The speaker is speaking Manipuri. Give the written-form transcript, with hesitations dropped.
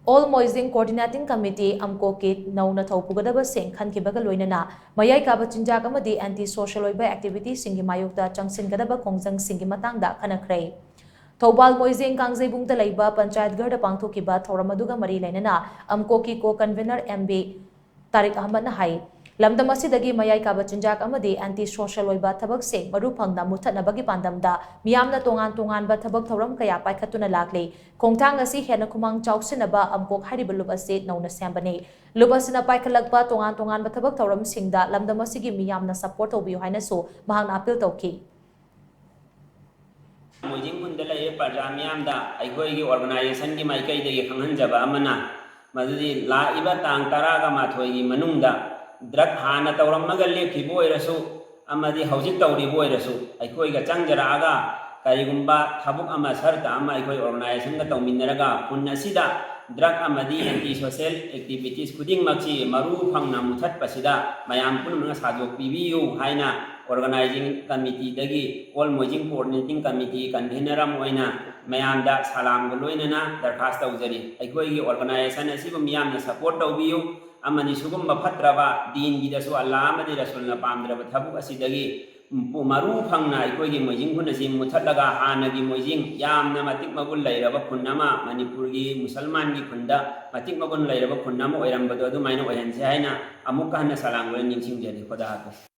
All MOIJING Coordinating Committee AMCOC NOUNA PUGADABA Sing KHANKHIBAGA LOINANA MAYAI KABA CHINJAK AMADI anti-social OIBA activities Singi Mayok da Changshingadaba Khongjang Shing Matang Da Khannakhre Thobal MOIJING Kangjaibungda Laiba Panchayat Garda Pangthokiba Thoramaduga Mari Lainana AMCOC co-convener MB Tariq Ahmad na hai Lamdam asidagi Mayai Kaba Chinjak amadi anti-social oiba thabak se marupangna muthatnabagi pandamda miyamna tongan ba thabak thoram kaya paikhatuna lakle khongthang asi hena khumang chawsinaba AMCOC hariba lup ase nauna sembane lup asina paikhalakpa tongan ba thabak thoram singda lamdam asigi miyamna support tobiyu haina so mahangna appeal tawki MOIJING kundala e parja miyamda aigoi gi organization gi maikai de khanghanjaba amana madudi la iba tang taraga mathoi gi manungda drug hana tawramaga lephi boirasu amadi hauji tawri boirasu aikoi ga changjaraga karigumba thabuk ama sarta ama aikoi organization ga tawminnaraga punna sida drug amadi anti social activities kuding makchi maru phangna muthat pasida mayam punna sajok bibiyu haina organizing committee dagi all MOIJING coordinating committee convener am oina mayamda salam ga loinana darkhas tawjari aikoi gi organization asiba miyamna support tawbiyu amani sugumba phatraba din gi dasu Allah amadi rasulna pamdraba thabuk asidagi maru phangna ikoi MOIJING khuna si muthallaga hanagi MOIJING yamna matik magul lairaba khunnama Manipur gi musalman gi khunda matik magul lairaba khunnama oirambado adu maina oyanse haina amukka hana salang golen ningsing jani khoda ha